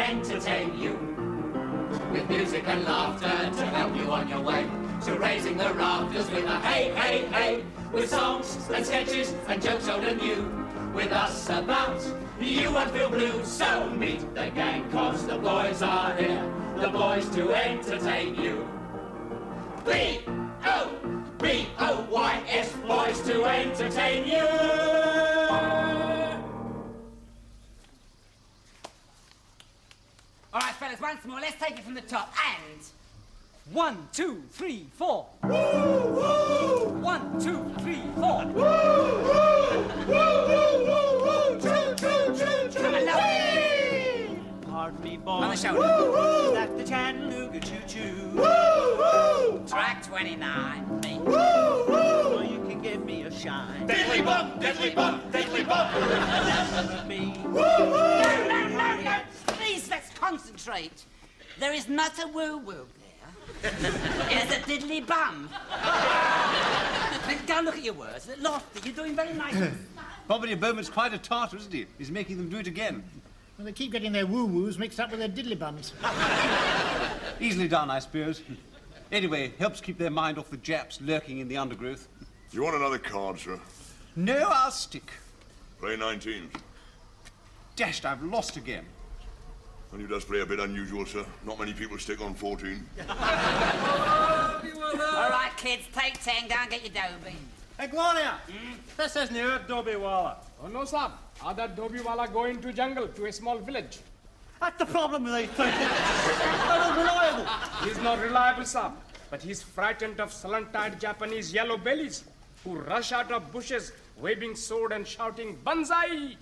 entertain you, with music and laughter to help you on your way. So raising the rafters with a hey, hey, hey, with songs and sketches and jokes old and new. With us about, you won't feel blue. So meet the gang, cause the boys are here, the boys to entertain you. B-O-B-O-Y-S, boys to entertain you. All right, fellas, once more, let's take it from the top, and... 1, 2, 3, 4. Woo, woo. 1, 2, 3, 4. Woo, woo, woo, woo, woo. Choo, choo, choo, choo. Come on, now. Pardon me, boy. On the shoulder. Woo, woo. Is that the Chattanooga choo-choo? Woo, woo. Track 29, me. Woo, woo. Or you can give me a shine. Diddly bum, diddly bum, diddly bum. Me. Woo, woo. No. Please, let's concentrate. There is not a woo-woo. It's a diddly bum. Go look at your words. They're lofty. You're doing very nicely. Bobby Bowman's quite a tartar, isn't he? He's making them do it again. Well, they keep getting their woo-woos mixed up with their diddly bums. Easily done, I suppose. Anyway, helps keep their mind off the Japs lurking in the undergrowth. You want another card, sir? No, I'll stick. Play 19. Dashed, I've lost again. Well, you does play a bit unusual, sir. Not many people stick on 14. All right, kids, take 10. Go and get your Dhobi. Hey, Gloria! This is near Dhobi Wallahs. Oh, no, sir. Other Dhobi Wallah go into jungle to a small village. That's the problem with these people. They're unreliable. He's not reliable, sir. But he's frightened of sullen-eyed Japanese yellow bellies who rush out of bushes, waving sword and shouting, Banzai!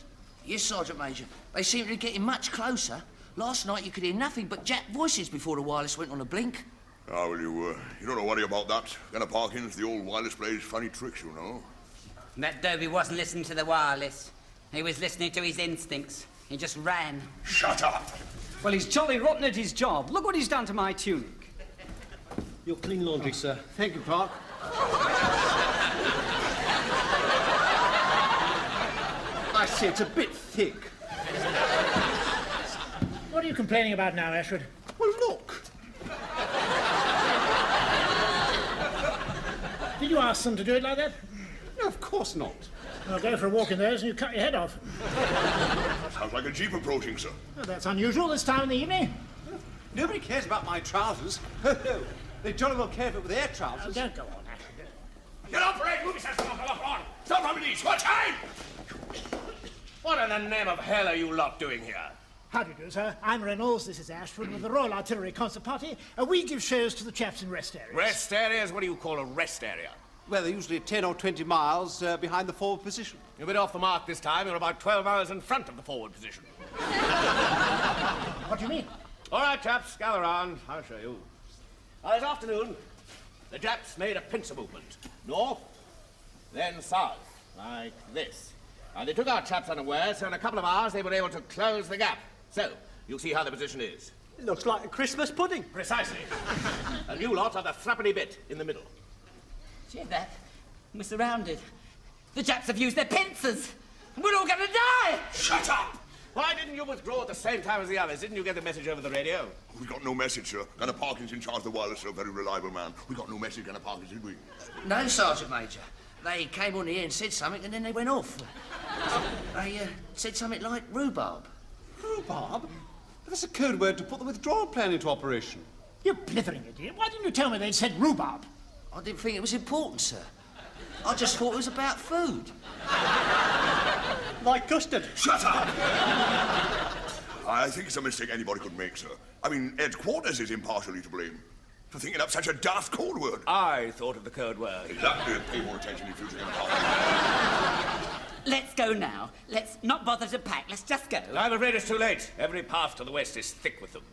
Yes, Sergeant Major. They seem to be getting much closer. Last night you could hear nothing but Jap voices before the wireless went on a blink. Ah, well, you don't worry about that. Gunner Parkins, the old wireless plays funny tricks, you know. That Dhobi wasn't listening to the wireless. He was listening to his instincts. He just ran. Shut up! Well, he's jolly rotten at his job. Look what he's done to my tunic. Your clean laundry, sir. Thank you, Park. I say, it's a bit thick. What are you complaining about now, Ashford? Well, look. Did you ask them to do it like that? No, of course not. I'll go for a walk in those and you cut your head off. Sounds like a jeep approaching, sir. Well, that's unusual this time in the evening. Nobody cares about my trousers. They jolly well care for their trousers. Oh, don't go on, Ashford. Get up, Red! Move yourself! Come on! Stop on these! What time? What in the name of hell are you lot doing here? How do you do, sir? I'm Reynolds, this is Ashford with the Royal Artillery Concert Party. We give shows to the chaps in rest areas. Rest areas? What do you call a rest area? Well, they're usually 10 or 20 miles behind the forward position. You're a bit off the mark this time. You're about 12 miles in front of the forward position. What do you mean? All right, chaps, gather round. I'll show you. This afternoon, the Japs made a pincer movement. North, then south, like this. They took our chaps unawares, so in a couple of hours they were able to close the gap. So, you'll see how the position is. It looks like a Christmas pudding. Precisely. And you lot are the threepenny bit in the middle. See that? We're surrounded. The Japs have used their pincers. We're all going to die! Shut up! Why didn't you withdraw at the same time as the others? Didn't you get the message over the radio? We got no message, sir. Gunner Parkins in charge of the wireless, sir. Very reliable man. We got no message, Gunner Parkins, did we? No, Sergeant Major. They came on here and said something and then they went off. They said something like rhubarb. Rhubarb? That's a code word to put the withdrawal plan into operation. You blithering idiot. Why didn't you tell me they'd said rhubarb? I didn't think it was important, sir. I just thought it was about food. Like custard. Shut up! I think it's a mistake anybody could make, sir. I mean, headquarters is impartially to blame for thinking up such a daft code word. I thought of the code word. Exactly. Pay more attention in future. Let's go now. Let's not bother to pack. Let's just go. I'm afraid it's too late. Every path to the west is thick with them.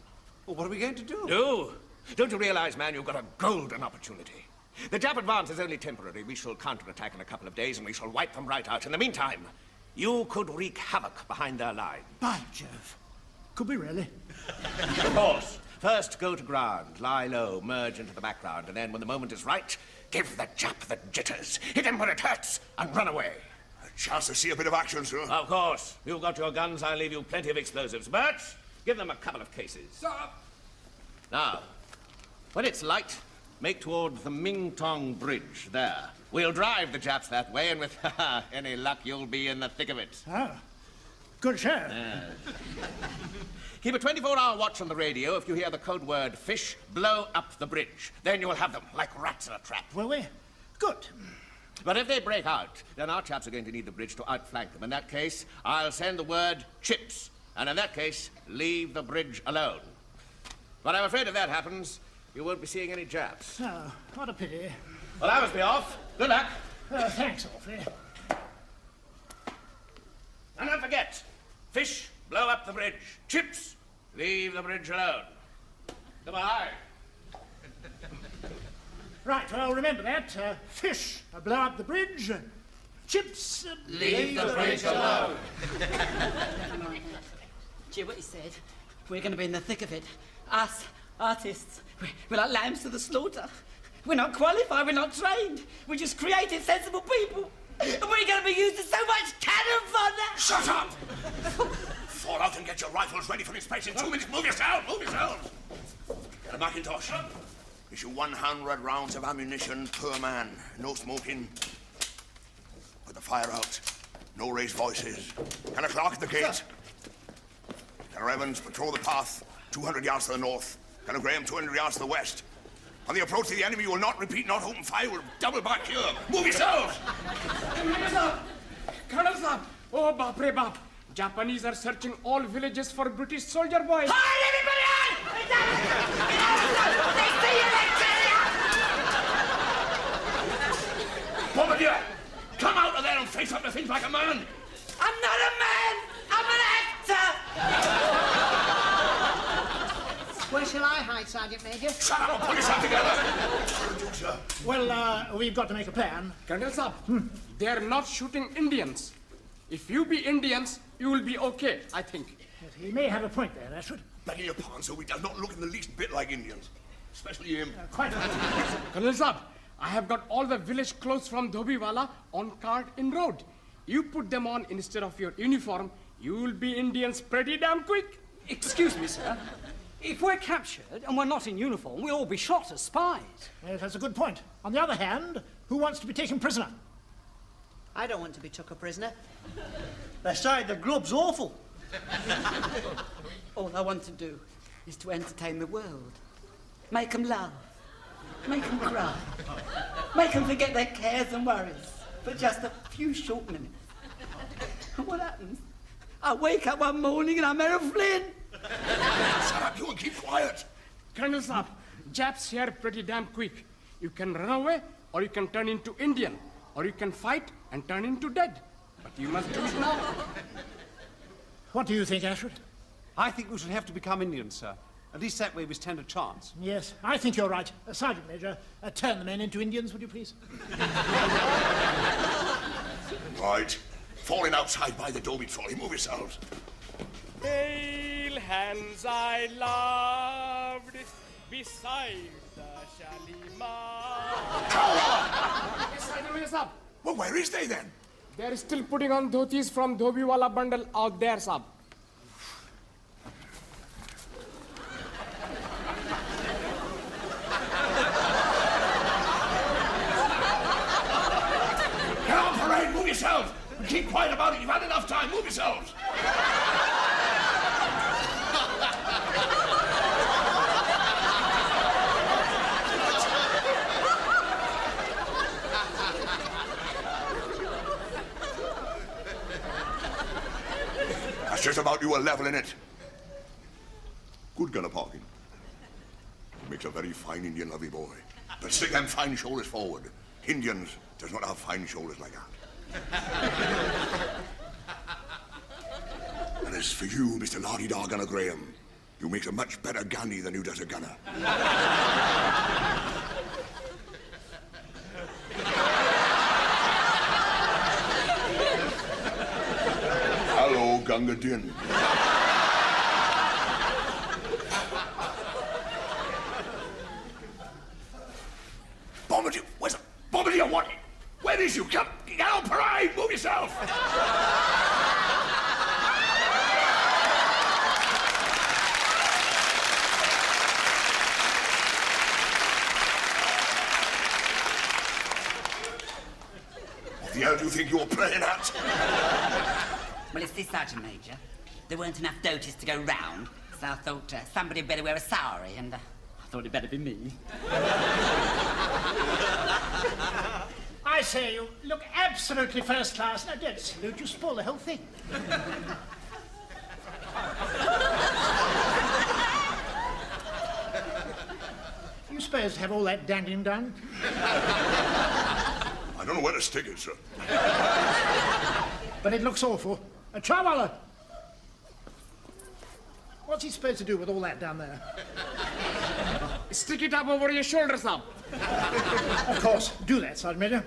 Well, what are we going to do? Don't you realize, man, you've got a golden opportunity. The Jap advance is only temporary. We shall counterattack in a couple of days and we shall wipe them right out. In the meantime, you could wreak havoc behind their line. By Jove. Could we really? Of course. First, go to ground, lie low, merge into the background, and then, when the moment is right, give the Jap the jitters. Hit him where it hurts, and run away. A chance to see a bit of action, sir. Of course. You've got your guns, I'll leave you plenty of explosives. But Give them a couple of cases. Sir! Now, when it's light, make towards the Ming-Tong Bridge, there. We'll drive the Japs that way, and with any luck, you'll be in the thick of it. Ah, good show. Keep a 24-hour watch on the radio. If you hear the code word fish, blow up the bridge. Then you'll have them like rats in a trap. Will we? Good. But if they break out, then our chaps are going to need the bridge to outflank them. In that case, I'll send the word chips. And in that case, leave the bridge alone. But I'm afraid if that happens, you won't be seeing any Japs. Oh, what a pity. Well, I must be off. Good luck. Thanks awfully. And don't forget, fish, blow up the bridge. Chips, leave the bridge alone. Goodbye. Right, well, remember that. Fish, blow up the bridge. Chips, Leave the bridge alone. Do you hear what he said? We're going to be in the thick of it. Us, artists, we're like lambs to the slaughter. We're not qualified, we're not trained. We're just creative, sensible people. And we're going to be used to so much cannon fodder. Shut up! Fall out and get your rifles ready for inspection. 2 minutes. Move yourself! Move yourselves! Get a Macintosh. Issue 100 rounds of ammunition per man. No smoking. Put the fire out. No raised voices. Can a clerk at the gate? Colonel Evans, patrol the path 200 yards to the north. Colonel Graham, 200 yards to the west. On the approach to the enemy, you will not repeat, not open fire. We'll double back here. Move yourselves! Colonel Saab! Oh, Bap re Bap! Japanese are searching all villages for British soldier boys. Hold everybody on! They see you, they kill you! Bombardier! Come out of there and face up to things like a man! I'm not a man! I'm an actor! Where shall I hide, Sergeant Major? Shut up and pull yourself together! Well, we've got to make a plan. Colonel Saab, they're not shooting Indians. If you be Indians, you will be okay, I think. Yes, he may have a point there, Ashford. Begging your pardon, sir, we do not look in the least bit like Indians. Especially him. Quite right. Colonel Saab, I have got all the village clothes from Dhobi Wallahs on cart in road. You put them on instead of your uniform, you will be Indians pretty damn quick. Excuse me, sir. If we're captured and we're not in uniform, we'll all be shot as spies. Yes, that's a good point. On the other hand, who wants to be taken prisoner? I don't want to be took a prisoner. They say the grub's awful. All I want to do is to entertain the world. Make them laugh. Make them cry. Make them forget their cares and worries for just a few short minutes. And what happens? I wake up one morning and I'm Errol Flynn. Shut up, you and keep quiet. Colonel Saab, Japs here pretty damn quick. You can run away, or you can turn into Indian, or you can fight and turn into dead. But you must do it now. What do you think, Ashford? I think we should have to become Indians, sir. At least that way we stand a chance. Yes, I think you're right. Sergeant Major, turn the men into Indians, would you please? Right. Falling outside by the Dhobi trolley. Move yourselves. Pale hands I loved beside the Shalimar. Sab. Well, where is they then? They're still putting on dhotis from Dhobi Wallah bundle out there, Sab. Get on parade, move yourselves! And keep quiet about it, you've had enough time, move yourselves! That's just about you are leveling it. Good gunner parking. He makes a very fine Indian lovey boy. But stick them fine shoulders forward. Indians does not have fine shoulders like that. And as for you, Mr. Lardy-Dar Gunner Graham, you makes a much better Gandhi than you does a gunner. Hello, Gunga Din. Bombardier, where's Bombardier? What? Where is you? Get on parade! Move yourself! the hell do you think you're playing at? Well, it's this, Sergeant Major. There weren't enough doties to go round, so I thought somebody had better wear a sari, and I thought it'd better be me. I say, you look absolutely first class. Now, don't salute, you spoil the whole thing. You supposed to have all that dandling done? I don't know where to stick it, sir. But it looks awful. Chawala! What's he supposed to do with all that down there? Stick it up over your shoulder, Sab. Of course. Do that, Sergeant Major.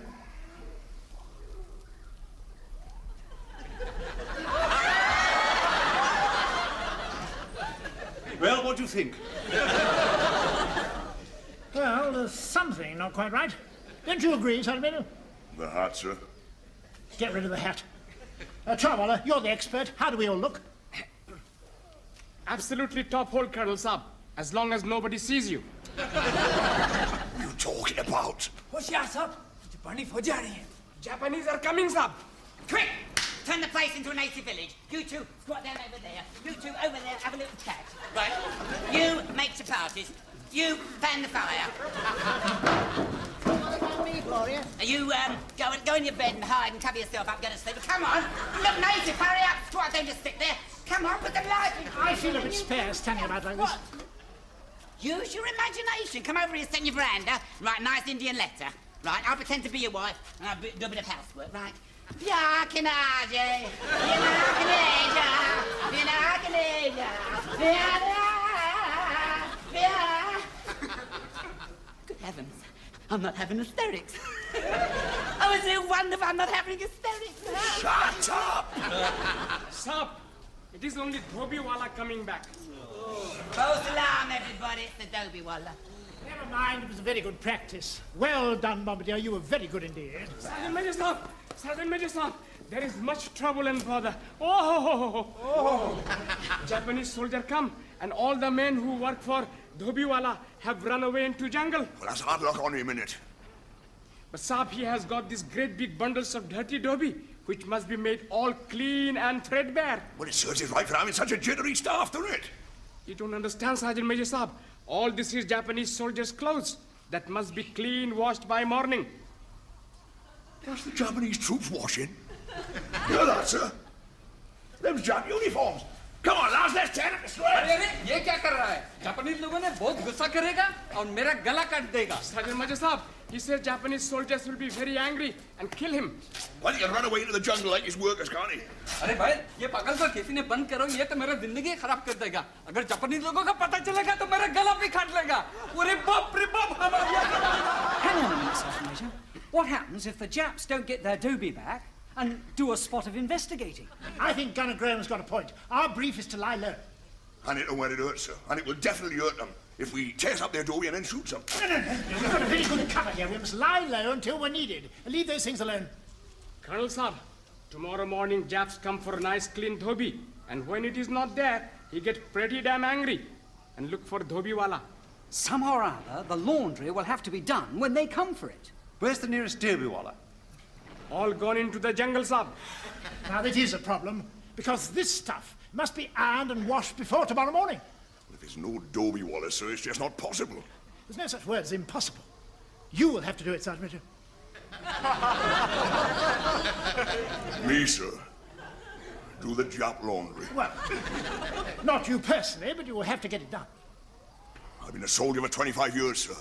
Well, what do you think? Well, there's something not quite right. Don't you agree, Sergeant Major? The hat, sir. Get rid of the hat. Chawala, you're the expert. How do we all look? Absolutely top hole, Colonel Sab. As long as nobody sees you. What are you talking about? होशियार साहब जापानी फौजी आ रही हैं Japanese are coming, Sab. Quick! Turn the place into a native village. You two, squat down over there. You two, over there, have a little chat. Right? You make chapatis. You fan the fire. You, go in your bed and hide and cover yourself up, go to sleep. Come on! You look native, hurry up! Squat, don't just sit there. Come on, put the light in. I feel a bit spare standing about like this. Use your imagination. Come over here, sit in your veranda, write a nice Indian letter. Right, I'll pretend to be your wife, and I'll do a bit of housework, right? Good heavens, I'm not having hysterics. Oh, is it wonderful I'm not having hysterics? Shut up! Sab, it is only Dhobi Wallah coming back. False alarm, everybody. It's the Dhobi Wallah. Never mind, it was a very good practice. Well done, Bombardier. You were very good indeed. Sergeant Major Sab, Sergeant Major Sab, there is much trouble and bother. Oh! Japanese soldier come, and all the men who work for Dhobi Wallah have run away into jungle. Well, that's hard luck only a minute. But Sab, he has got these great big bundles of dirty Dhobi, which must be made all clean and threadbare. Well, it serves his right for having such a jittery staff, doesn't it? You don't understand, Sergeant Major Saab. All this is Japanese soldiers' clothes that must be clean, washed by morning. That's the Japanese troops washing. Hear that, sir? Them's Jap uniforms. Come on, lads, let's tear up the square. अरे ये क्या कर रहा है? Japanese लोगों ने बहुत गुस्सा करेगा और मेरा गला काट देगा. Sergeant Major Saab, he says Japanese soldiers will be very angry and kill him. Well, he can run away into the jungle like his workers, can't he? अरे भाई, ये पागल को किसी ने बंद करो, ये तो मेरा जिंदगी खराब कर देगा. अगर जापानीज लोगों का पता चलेगा तो मेरा गला भी काट लेगा. अरे बाप रे बाप हमारा. Hang on a minute, Sergeant Major. What happens if the Japs don't get their Dhobi back and do a spot of investigating? I think Gunner Graham's got a point. Our brief is to lie low. And it'll where it hurts, sir. And it will definitely hurt them if we tears up their doorway and then shoots them. No. We've got a very good cover here. We must lie low until we're needed. Leave those things alone. Colonel Saab, tomorrow morning Japs come for a nice clean Dhobi. And when it is not there, he gets pretty damn angry and look for Dhobi Wallah. Somehow or other, the laundry will have to be done when they come for it. Where's the nearest Dhobi Wallah? All gone into the jungle, Saab. Now, that is a problem, because this stuff must be ironed and washed before tomorrow morning. Well, if there's no Dhobi Wallahs, sir, it's just not possible. There's no such word as impossible. You will have to do it, Sergeant Major. Me, sir. Do the Jap laundry. Well, not you personally, but you will have to get it done. I've been a soldier for 25 years, sir.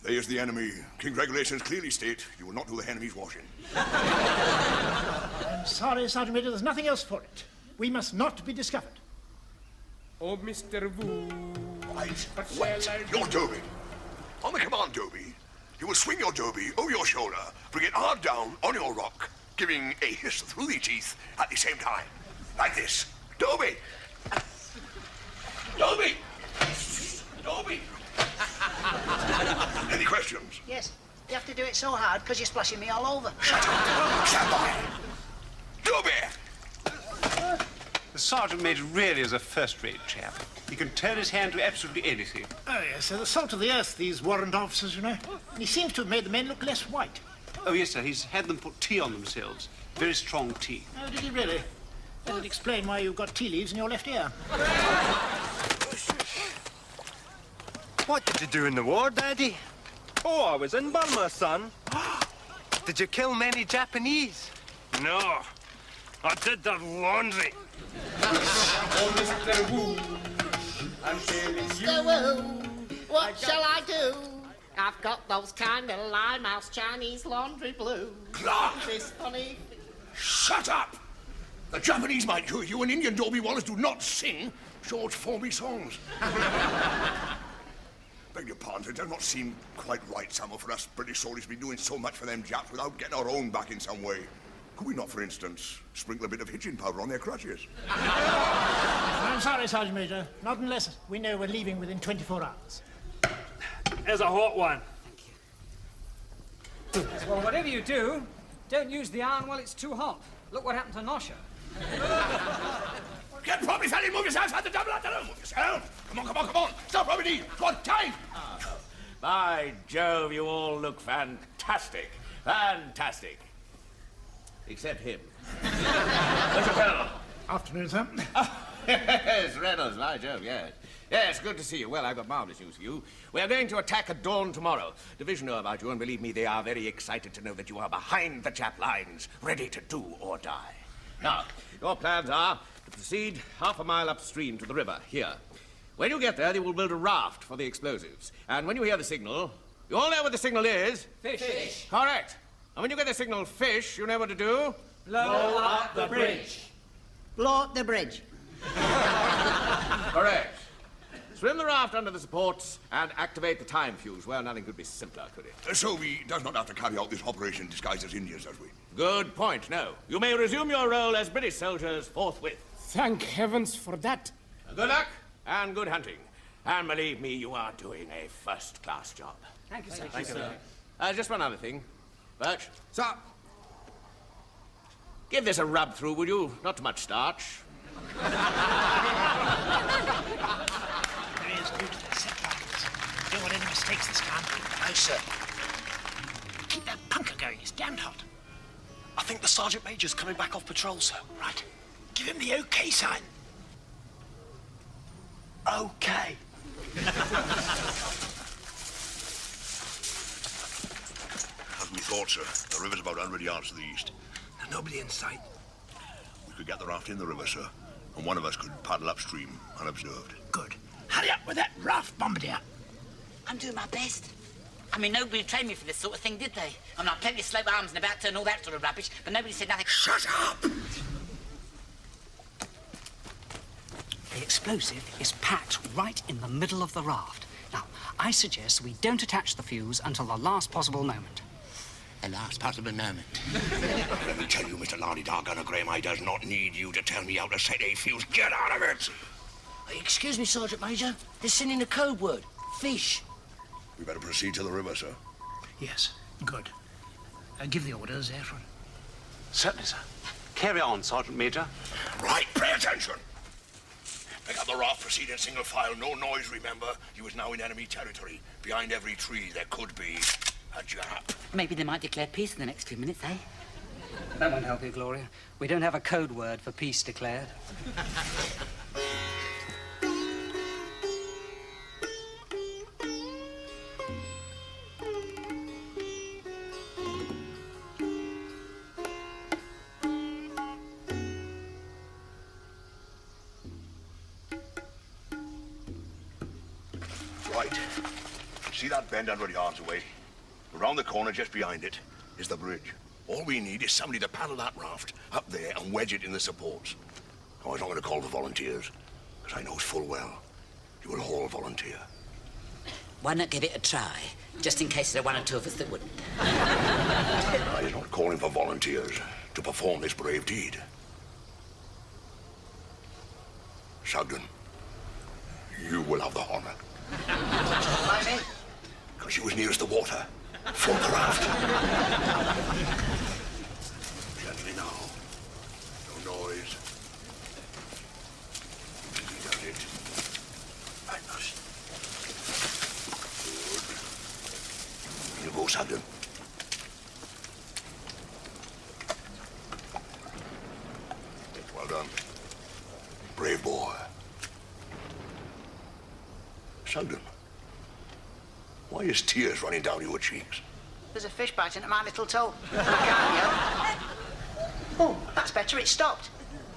They is the enemy. King's regulations clearly state you will not do the enemy's washing. I'm sorry, Sergeant Major, there's nothing else for it. We must not be discovered. Oh, Mr. Wu. Right. Wait. Your Dhobi. On the command Dhobi, you will swing your Dhobi over your shoulder, bring it hard down on your rock, giving a hiss through the teeth at the same time. Like this. Dhobi! Dhobi! Dhobi! Any questions? Yes. You have to do it so hard because you're splashing me all over. Shut up! Stand by! Dhobi! The Sergeant Major really is a first-rate chap. He can turn his hand to absolutely anything. Oh, yes, they're the salt of the earth, these warrant officers, you know. And he seems to have made the men look less white. Oh, yes, sir. He's had them put tea on themselves. Very strong tea. Oh, did he really? That would explain why you've got tea leaves in your left ear. What did you do in the war, Daddy? Oh, I was in Burma, son. Did you kill many Japanese? No, I did their laundry. Mr. Wu, what shall I do? I've got those kind of limehouse Chinese laundry blues. Clark! This funny... Shut up! The Japanese might hear you, and Indian Dhobi Wallahs do not sing short, formy songs. Beg your pardon, it does not seem quite right, Samuel, for us British soldiers to be doing so much for them Japs without getting our own back in some way. Could we not, for instance, sprinkle a bit of hitching powder on their crutches? I'm sorry, Sergeant Major. Not unless we know we're leaving within 24 hours. There's a hot one. Well, whatever you do, don't use the iron while it's too hot. Look what happened to Nosha. Get properly, fellas, move yourselves out the double afternoon. Move yourself. Come on, come on, come on. Stop, Robert D. What time? By Jove, you all look fantastic. Fantastic. Except him. Where's your colonel? Afternoon, sir. Yes, Reynolds, by Jove, yes. Yes, good to see you. Well, I've got marvellous news for you. We are going to attack at dawn tomorrow. Division know about you, and believe me, they are very excited to know that you are behind the Jap lines, ready to do or die. Now, your plans are to proceed half a mile upstream to the river, here. When you get there, they will build a raft for the explosives. And when you hear the signal, you all know what the signal is? Fish. Fish. Correct. And when you get the signal fish, you know what to do? Blow up the bridge. Blow up the bridge. Correct. Swim the raft under the supports and activate the time fuse. Well, nothing could be simpler, could it? So we does not have to carry out this operation disguised as Indians, does we? Good point, no. You may resume your role as British soldiers forthwith. Thank heavens for that. Good luck and good hunting. And believe me, you are doing a first-class job. Thank you, sir. Thank you, sir. Just one other thing. Birch. Sir. Give this a rub through, would you? Not too much starch. There is due to the set lines. Don't want any mistakes this time. No, sir. Keep that punker going. It's damned hot. I think the Sergeant Major's coming back off patrol, sir. Right. Give him the OK sign. OK. As we thought, sir. The river's about 100 yards to the east. There's nobody in sight. We could get the raft in the river, sir. And one of us could paddle upstream, unobserved. Good. Hurry up with that raft, Bombardier. I'm doing my best. I mean, nobody trained me for this sort of thing, did they? I mean, I've plenty of slope arms and about turn and all that sort of rubbish, but nobody said nothing. Shut up! The explosive is packed right in the middle of the raft. Now, I suggest we don't attach the fuse until the last possible moment. The last possible moment. Let me tell you, Mr. Lardy Dargunner Graham, I does not need you to tell me how to set a fuse. Get out of it! Excuse me, Sergeant Major. They're sending a code word. Fish. We better proceed to the river, sir. Yes, good. Give the orders, Ashford. Certainly, sir. Carry on, Sergeant Major. Right, pay attention. Pick up the raft, proceed in single file. No noise, remember. You is now in enemy territory. Behind every tree there could be a Jap. Maybe they might declare peace in the next few minutes, eh? That won't help you, Gloria. We don't have a code word for peace declared. Right. See that bend 100 yards away? Around the corner, just behind it, is the bridge. All we need is somebody to paddle that raft up there and wedge it in the supports. I was not going to call for volunteers, because I knows full well you will all volunteer. Why not give it a try, just in case there are one or two of us that wouldn't? I is not calling for volunteers to perform this brave deed. Sugden, you will have the honor. Why me? Because you was nearest the water. Float the raft. Gently now. No noise. Easy does it. I must. Good. You go, Sugden. done. Brave boy. Sugden, why is tears running down your cheeks? There's a fish biting at my little toe. I can't yell. Oh, that's better. It stopped.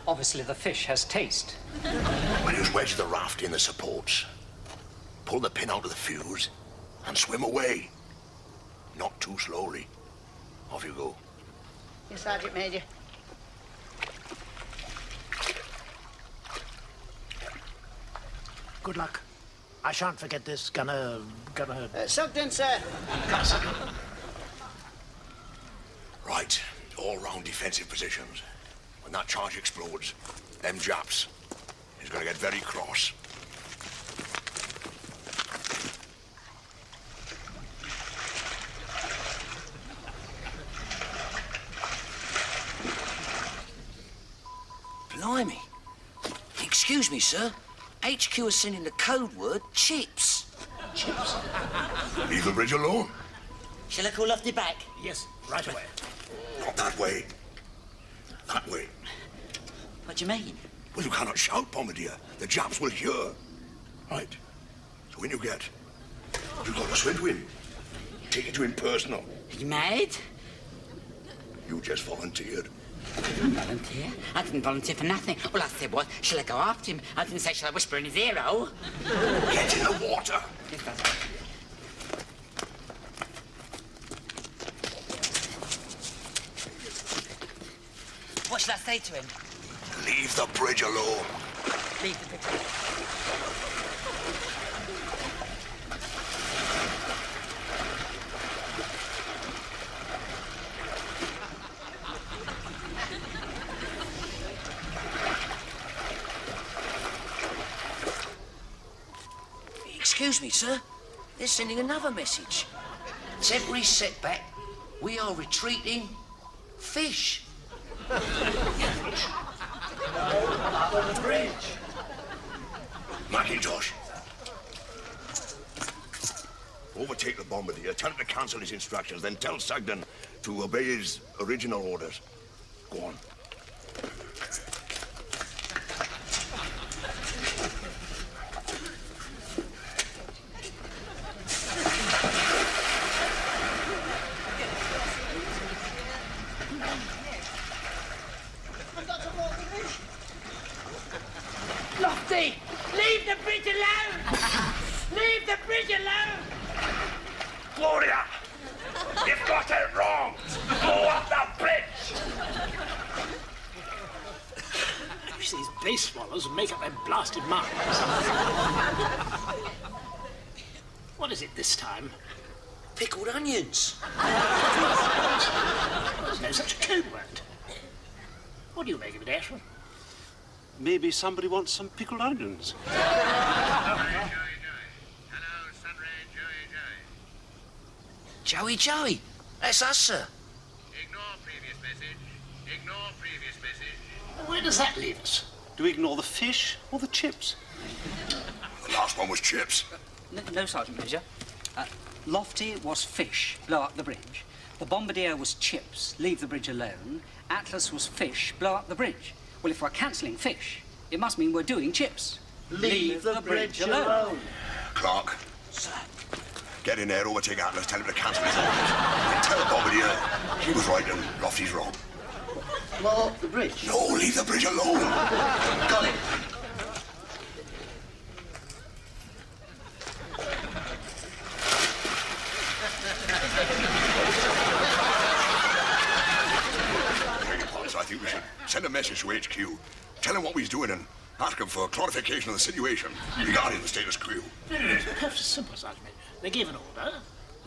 Obviously, the fish has taste. Well, just wedge the raft in the supports, pull the pin out of the fuse, and swim away. Not too slowly. Off you go. Yes, Sergeant Major. Good luck. I shan't forget this. Gonna... Sugden, sir. Right. All-round defensive positions. When that charge explodes, them Japs is gonna get very cross. Blimey. Excuse me, sir. HQ is sending the code word chips. Chips? Leave the bridge alone. Shall I call off the back? Yes, right away. Not that way. That way. What do you mean? Well, you cannot shout, Bombardier. The Japs will hear. Right. So when you get, you've got to swim to him. Take it to him personal. Are you mad? You just volunteered. I didn't volunteer. I didn't volunteer for nothing. All I said was, shall I go after him? I didn't say, shall I whisper in his ear hole? Get in the water. Yes, that's... What shall I say to him? Leave the bridge alone. Leave the bridge alone. Excuse me, sir. They're sending another message. Temporary setback. We are retreating. Fish. On the bridge. Macintosh. Overtake the Bombardier, tell him to cancel his instructions, then tell Sugden to obey his original orders. Go on. Lofty! Leave the bridge alone! Leave the bridge alone! Gloria! You've got it wrong! Go up the bridge! Wish these base swallows would make up their blasted minds. What is it this time? Pickled onions. There's no such code word. What do you make of it, Ashford? Maybe somebody wants some pickled onions. Joey. That's us, sir. Ignore previous message. Ignore previous message. Where does that leave us? Do we ignore the fish or the chips? The last one was chips. No, Sergeant Major. Lofty was fish, blow up the bridge. The Bombardier was chips, leave the bridge alone. Atlas was fish, blow up the bridge. Well, if we're cancelling fish, it must mean we're doing chips. Leave the bridge alone. Clark. Sir. Get in there, overtake Atlas, tell him to cancel his orders. And tell the Bombardier he was right and Lofty's wrong. Blow up the bridge? No, leave the bridge alone. Got it. I think we should send a message to HQ. Tell him what he's doing and ask him for clarification of the situation regarding the status quo. It's perfectly simple, Sergeant Major. They gave an order,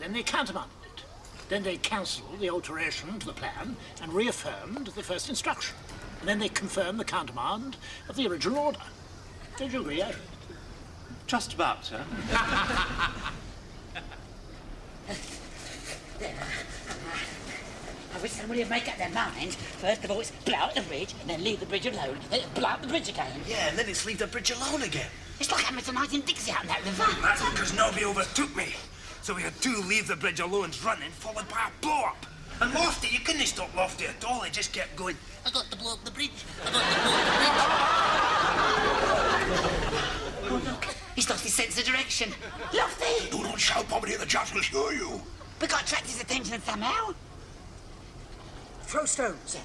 then they countermanded it. Then they cancelled the alteration to the plan and reaffirmed the first instruction. And then they confirmed the countermand of the original order. Don't you agree, Ashford? Just about, sir. I wish somebody would make up their mind. First of all, it's blow out the bridge, and then leave the bridge alone, then it's blow out the bridge again. Yeah, and then it's leave the bridge alone again. It's like having tonight in Dixie out in that river. That's because nobody overtook me. So we had two leave the bridge alones running, followed by a blow-up. And Lofty, you couldn't stop Lofty at all. He just kept going, I got to blow up the bridge. I got to blow up the bridge. Oh, look. He's lost his sense of direction. Lofty! Do not shout, Bombadil. The Japs will hear you. We've got to attract his attention somehow. Throw stones.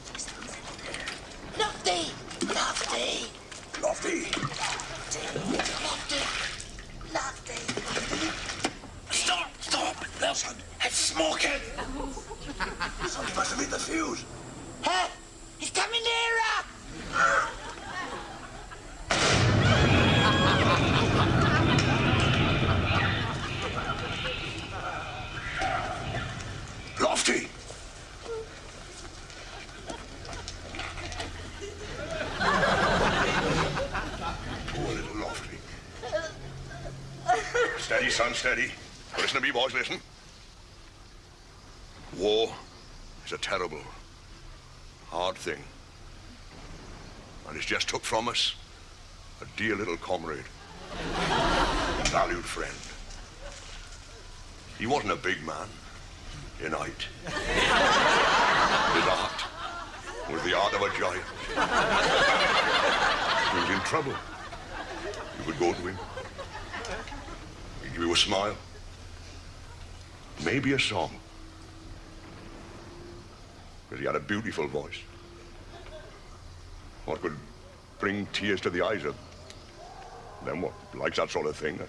Lofty! Lofty! Lofty! Lofty! Lofty! Stop! Nelson, it's smoking! Somebody must have hit the fuse. Hey! He's coming nearer! Lofty! Poor little Lofty. Steady, son, steady. Listen to me, boys, listen. War is a terrible, hard thing. And it's just took from us a dear little comrade, a valued friend. He wasn't a big man in height. His heart was the heart of a giant. He was in trouble. You would go to him. He'd give you a smile. Maybe a song. Because he had a beautiful voice. What could bring tears to the eyes of them what likes that sort of thing.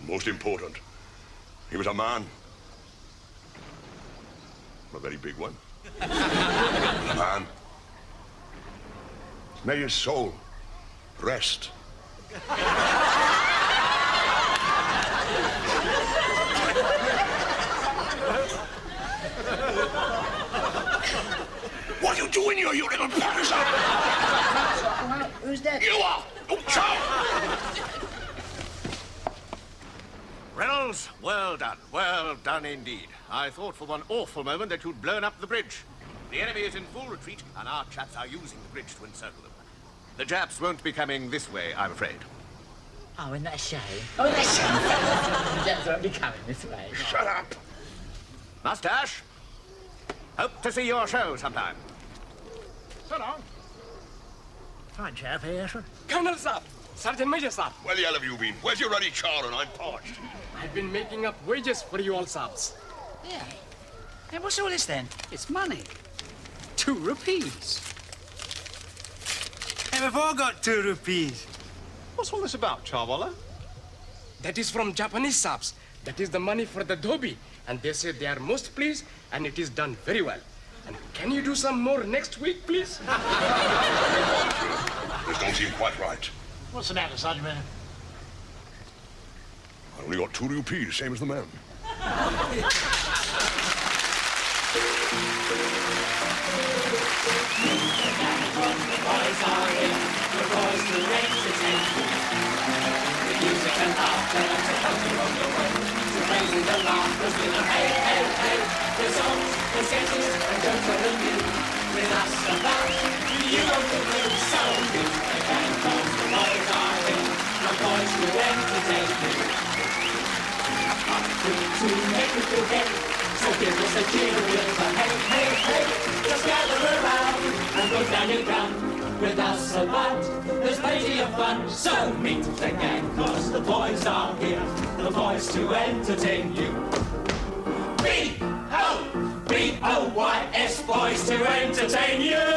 Most important, he was a man. A very big one. A man. May his soul rest. What are you doing here, you little parasite? Who's that? You are! Oh, Charles! Reynolds, well done indeed. I thought for one awful moment that you'd blown up the bridge. The enemy is in full retreat, and our chaps are using the bridge to encircle them. The Japs won't be coming this way, I'm afraid. Oh, isn't that a shame? Oh, isn't that a shame? The Japs won't be coming this way. Shut up! Mustache, hope to see your show sometime. So long. Fine chap here, sir. Colonel Saab, Sergeant Major Saab. Where the hell have you been? Where's your ruddy char and I'm parched? I've been making up wages for you all, Saabs. Yeah. Hey, what's all this then? It's money. 2 rupees. Hey, we've all got 2 rupees. What's all this about, Charwalla? That is from Japanese Saabs. That is the money for the Dhobi. And they say they are most pleased, and it is done very well. And can you do some more next week, please? This don't seem quite right. What's the matter, Sergeant Major? I only got 2 rupees, same as the man. boys are in, the boys to entertain. The music and laughter to help you on your way. To raising the laughter with a hey, hey, hey. The songs, the sketches, and jokes are the new. With us about, you won't do so good. And cause the boys are in, the boys to entertain you. Up to make you feel gay. So give us a cheer with a hey, hey, hey. Just gather around and go down your ground with us about. There's plenty of fun, so meet the gang, cause the boys are here, the boys to entertain you. B-O-B-O-Y-S, boys to entertain you.